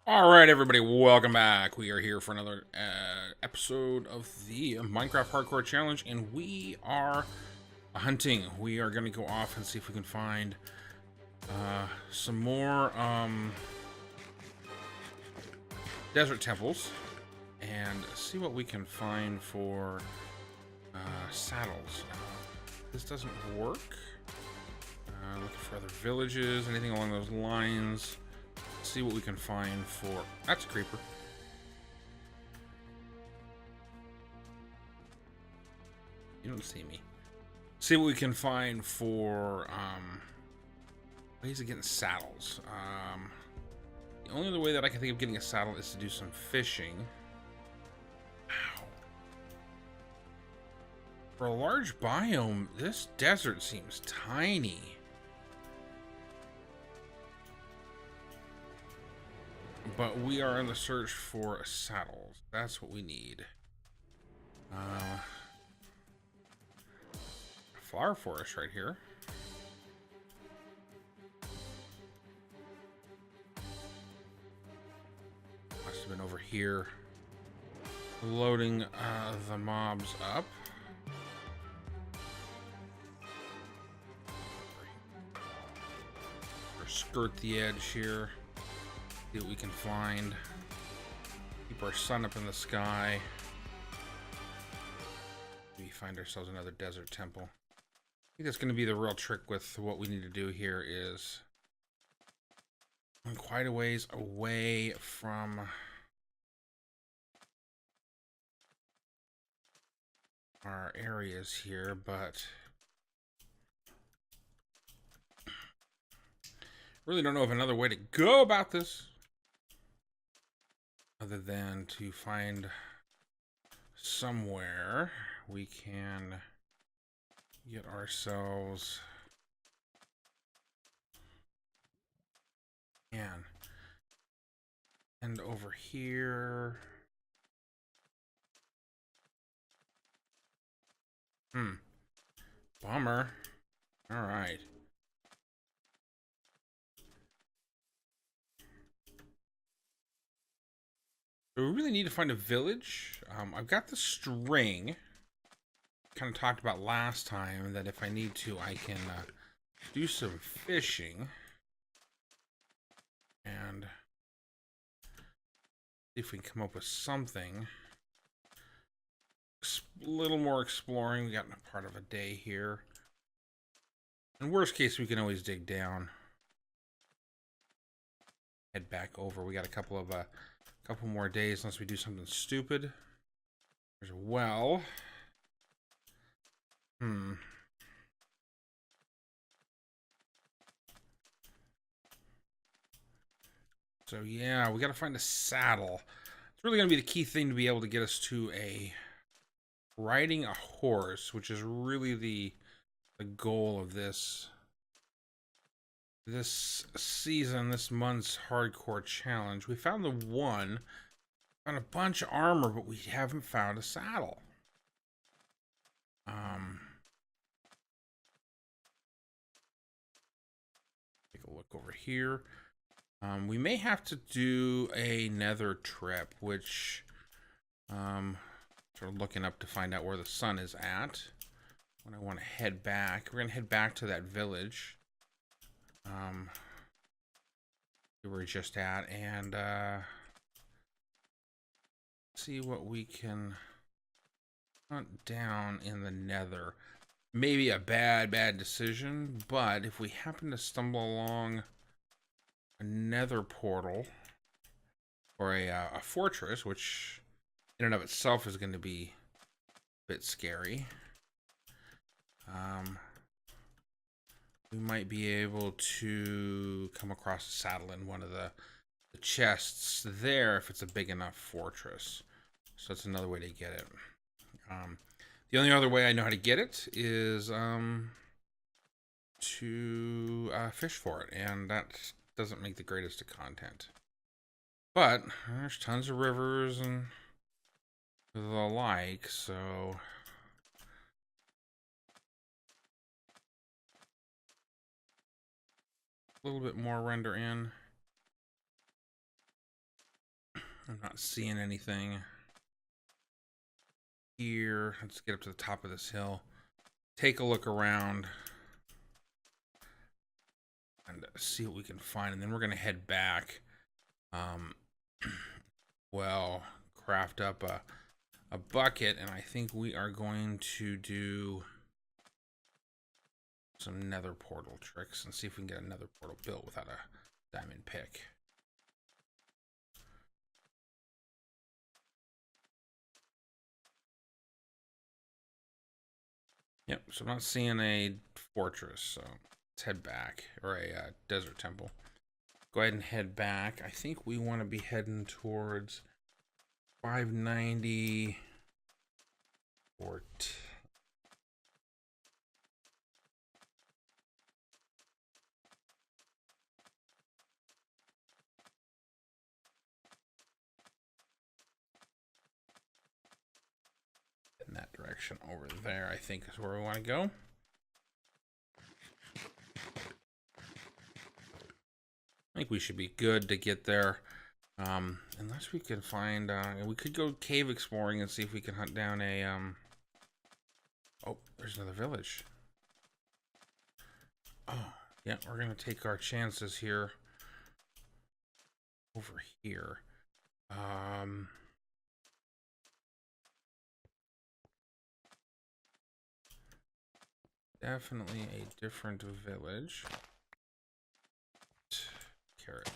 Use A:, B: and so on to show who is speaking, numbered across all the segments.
A: All right, everybody, welcome back. We are here for another episode of the Minecraft Hardcore Challenge, and we are hunting. We are going to go off and see if we can find some more desert temples and see what we can find for saddles. This doesn't work. Looking for other villages, anything along those lines. See what we can find for. That's a creeper. You don't see me. See what we can find for ways of getting saddles. The only other way that I can think of getting a saddle is to do some fishing. Wow. For a large biome, this desert seems tiny. But we are in the search for a saddle. That's what we need. Flower forest right here. Must have been over here. Loading the mobs up. Or skirt the edge here. See what we can find. Keep our sun up in the sky. We find ourselves another desert temple. I think that's going to be the real trick with what we need to do here is I'm quite a ways away from our areas here, but really don't know of another way to go about this other than to find somewhere we can get ourselves and over here. Bummer. All right. So we really need to find a village. I've got the string. Kind of talked about last time that if I need to, I can do some fishing and see if we can come up with something. A little more exploring. We got a part of a day here. In worst case, we can always dig down. Head back over. We got a couple more days unless we do something stupid. There's a well. So yeah, we got to find a saddle. It's really going to be the key thing to be able to get us to a riding a horse, which is really the goal of this season, this month's hardcore challenge. We found the one, found a bunch of armor, but we haven't found a saddle. Take a look over here. We may have to do a nether trip, which sort of looking up to find out where the sun is at. When I want to head back, we're gonna head back to that village. We were just at, and see what we can hunt down in the nether. Maybe a bad decision, but if we happen to stumble along a nether portal or a fortress, which in and of itself is going to be a bit scary, we might be able to come across a saddle in one of the chests there if it's a big enough fortress. So that's another way to get it. The only other way I know how to get it is to fish for it, and that doesn't make the greatest of content. But there's tons of rivers and the like, so a little bit more render in. I'm not seeing anything here. Let's get up to the top of this hill. Take a look around. And see what we can find. And then we're going to head back. Well, craft up a bucket. And I think we are going to do some nether portal tricks and see if we can get another portal built without a diamond pick. Yep, so I'm not seeing a fortress, so let's head back, or a desert temple. Go ahead and head back. I think we want to be heading towards 590 Fort. In that direction over there, I think is where we want to go. I think we should be good to get there. Unless we can find, we could go cave exploring and see if we can hunt down a, oh, there's another village. Oh, yeah, we're going to take our chances here. Over here. Definitely a different village. Carrots.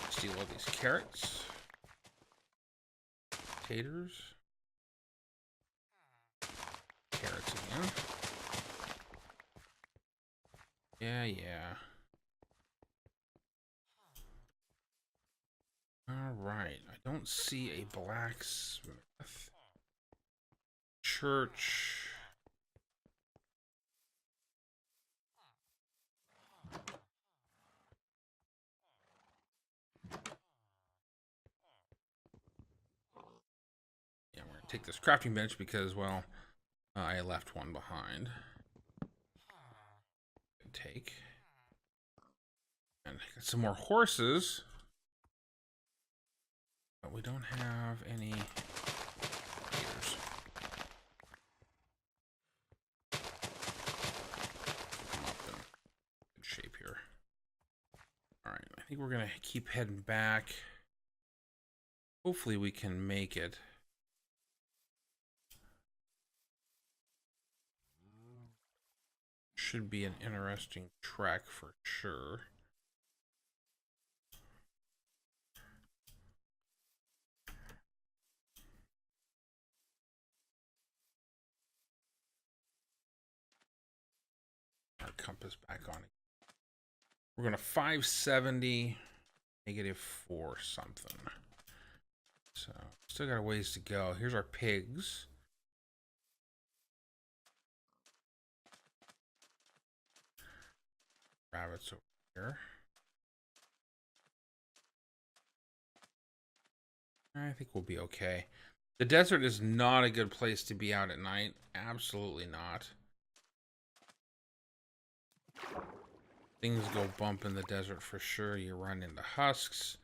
A: Steal all these carrots. Taters. Carrots again. Yeah. Alright. I don't see a blacksmith. Church. Yeah, we're gonna take this crafting bench because, well, I left one behind. Take. And I got some more horses. But we don't have any haters. Come up in good shape here. Alright, I think we're gonna keep heading back. Hopefully we can make it. Should be an interesting trek for sure. Our compass back on. We're going to 570, -4 something. So still got a ways to go. Here's our pigs. Rabbits over here. I think we'll be okay. The desert is not a good place to be out at night. Absolutely not. Things go bump in the desert for sure. You run into husks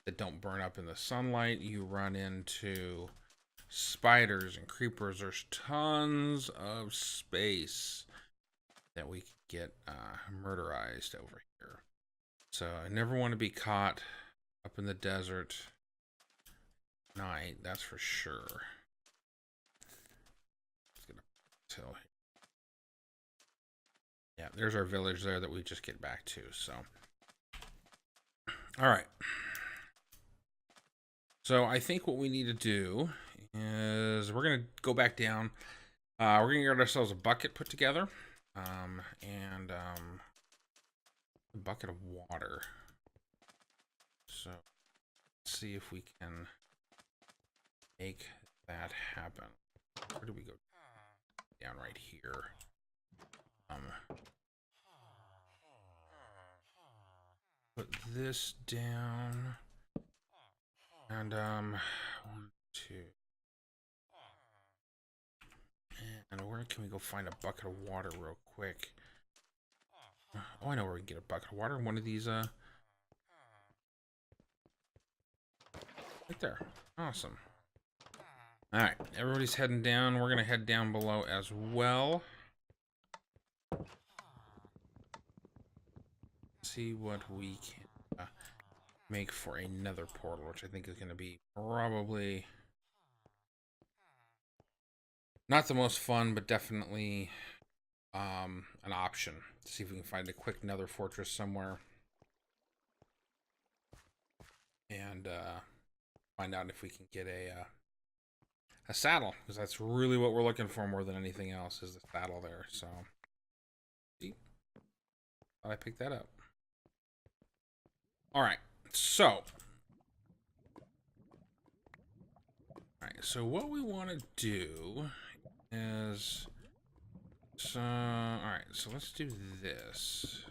A: that don't burn up in the sunlight. You run into spiders and creepers. There's tons of space that we could get murderized over here. So I never want to be caught up in the desert at night, that's for sure. Let's get a hill here. Yeah, there's our village there that we just get back to. So, all right. So I think what we need to do is we're gonna go back down. We're gonna get ourselves a bucket put together, and a bucket of water. So let's see if we can make that happen. Where do we go? Down right here. Put this down, and 1, 2, and where can we go find a bucket of water real quick? Oh, I know where we can get a bucket of water. One of these Right there. Awesome. All right, everybody's heading down. We're gonna head down below as well. See what we can make for another portal, which I think is gonna be probably not the most fun, but definitely an option. To see if we can find a quick nether fortress somewhere. And find out if we can get a saddle, because that's really what we're looking for more than anything else, is the saddle there. So, see, thought I picked that up. All right, so, what we want to do is, all right, so let's do this.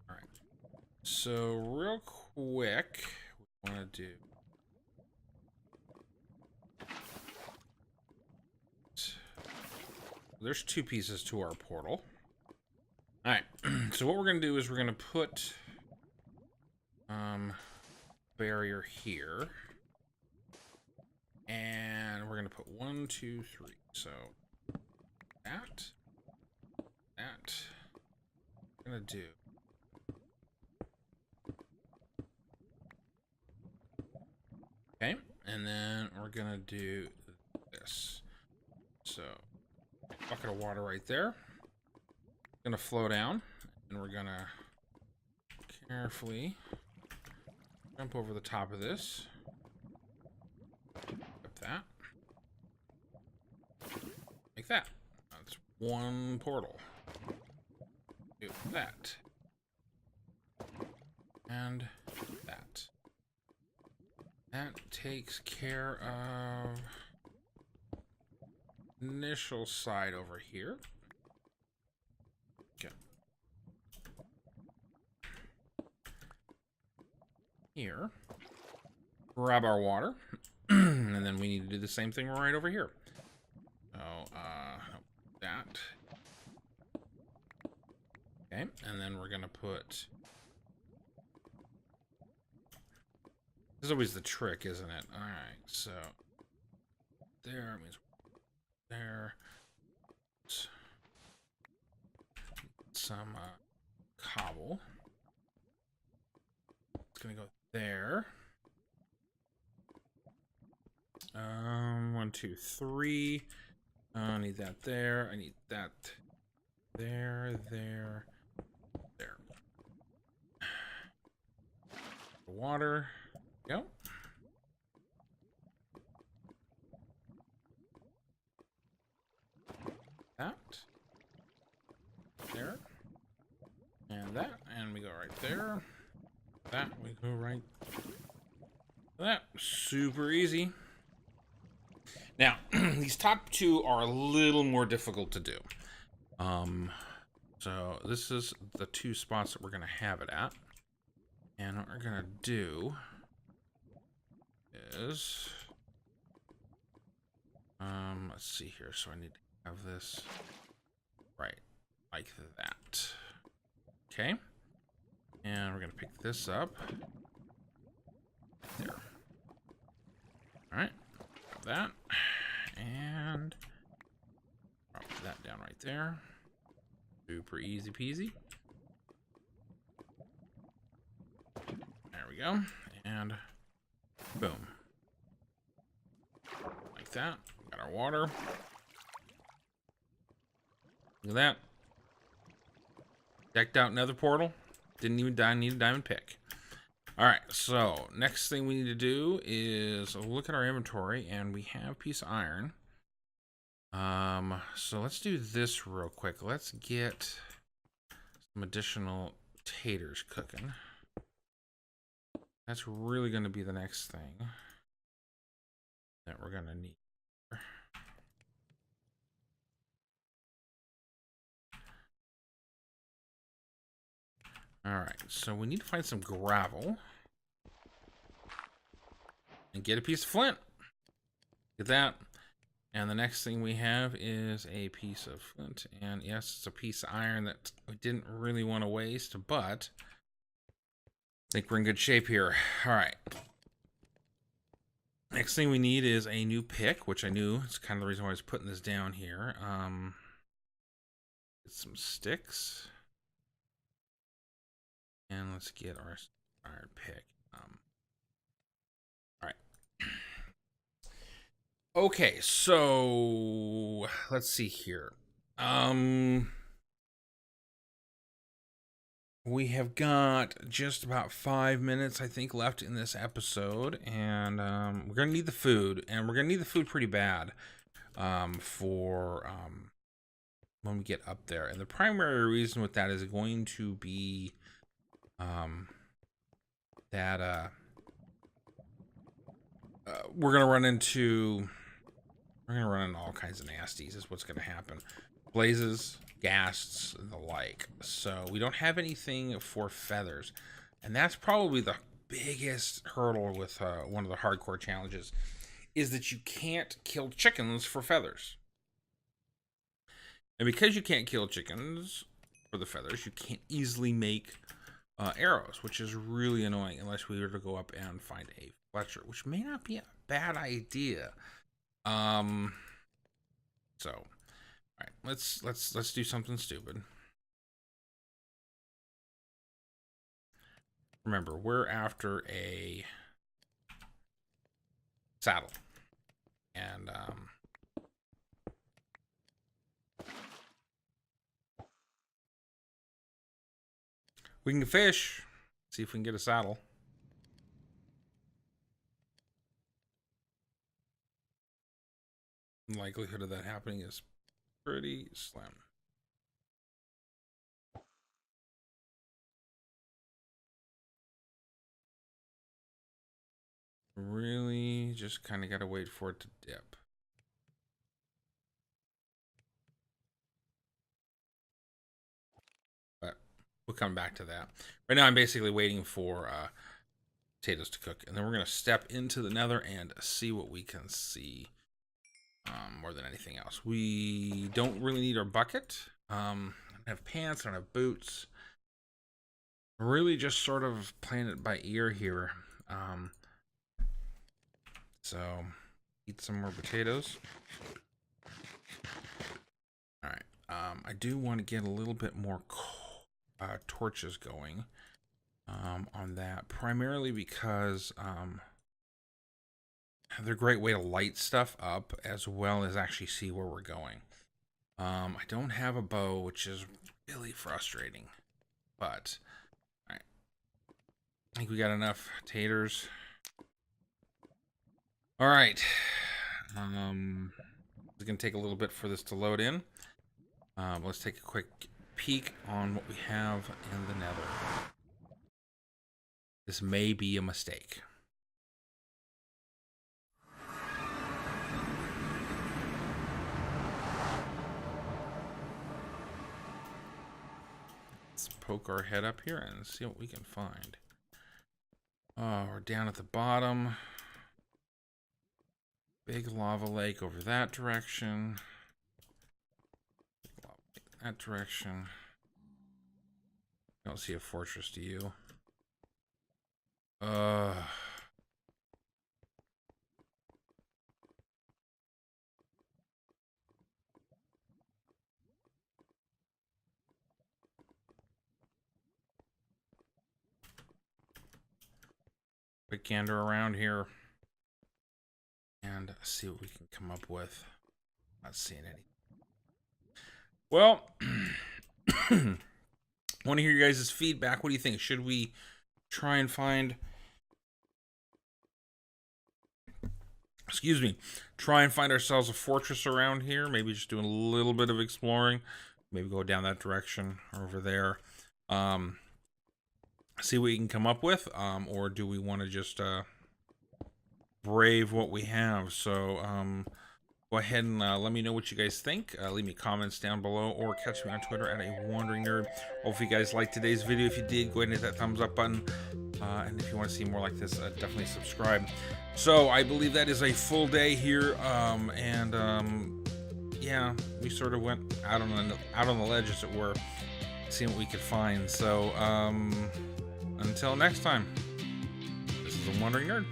A: All right, so real quick, we want to do. There's 2 pieces to our portal. All right, so what we're gonna do is we're gonna put barrier here, and we're gonna put 1, 2, 3. So that I'm gonna do. Okay, and then we're gonna do this. So bucket of water right there. Gonna flow down, and we're gonna carefully jump over the top of this. Like that. Like that. That's one portal. Do that. And that. That takes care of initial side over here. Okay. Here. Grab our water. And then we need to do the same thing right over here. So, that. Okay, and then we're gonna put. This is always the trick, isn't it? All right, so there means there. Some cobble. It's gonna go there. 1, 2, 3. I need that there. I need that there, there, there. Water. Go. That. There. And that. And we go right there. That. We go right. That. Super easy. Now, these top 2 are a little more difficult to do. So this is the 2 spots that we're going to have it at. And what we're going to do is, let's see here. So I need to have this right like that. Okay. And we're going to pick this up. There. All right. That. And drop that down right there. Super easy peasy. There we go. And boom. Like that. Got our water. Look at that. Decked out nether portal. Didn't even need a diamond pick. Alright, so next thing we need to do is look at our inventory, and we have a piece of iron. So let's do this real quick. Let's get some additional taters cooking. That's really going to be the next thing that we're going to need. Alright, so we need to find some gravel. And get a piece of flint. Get that. And the next thing we have is a piece of flint. And yes, it's a piece of iron that we didn't really want to waste, but think we're in good shape here. All right. Next thing we need is a new pick, which I knew. It's kind of the reason why I was putting this down here. Get some sticks. And let's get our pick. All right. Okay, so let's see here. We have got just about 5 minutes, I think, left in this episode, and we're gonna need the food, and we're gonna need the food pretty bad for when we get up there. And the primary reason with that is going to be that we're gonna run into all kinds of nasties. Is what's gonna happen. Blazes, ghasts, and the like. So we don't have anything for feathers, and that's probably the biggest hurdle with one of the hardcore challenges, is that you can't kill chickens for feathers. And because you can't kill chickens for the feathers, you can't easily make arrows, which is really annoying unless we were to go up and find a Fletcher, which may not be a bad idea. So, all right, let's do something stupid. Remember, we're after a saddle, and we can fish. See if we can get a saddle. The likelihood of that happening is pretty slim. Really just kind of got to wait for it to dip. But we'll come back to that. Right now I'm basically waiting for potatoes to cook, and then we're going to step into the nether and see what we can see. More than anything else, we don't really need our bucket. I don't have pants, I don't have boots. I'm really just sort of playing it by ear here. So eat some more potatoes. All right. I do want to get a little bit more torches going on that, primarily because they're a great way to light stuff up as well as actually see where we're going. I don't have a bow, which is really frustrating, but all right. I think we got enough taters. All right. It's gonna take a little bit for this to load in. Let's take a quick peek on what we have in the nether. This may be a mistake. Let's poke our head up here and see what we can find. Oh, we're down at the bottom. Big lava lake over that direction. Big lava lake that direction. Don't see a fortress, do you? Quick gander around here and see what we can come up with. Not seeing any. Well, want to hear you guys' feedback. What do you think? Should we try and find, try and find ourselves a fortress around here? Maybe just doing a little bit of exploring. Maybe go down that direction or over there. See what we can come up with, or do we want to just brave what we have? So go ahead and let me know what you guys think. Leave me comments down below, or catch me on Twitter at A Wandering Nerd. Hopefully you guys liked today's video. If you did, go ahead and hit that thumbs up button, and if you want to see more like this, definitely subscribe. So I believe that is a full day here, yeah, we sort of went out on the ledge, as it were, seeing what we could find. So until until next time, this is a Wandering Nerd.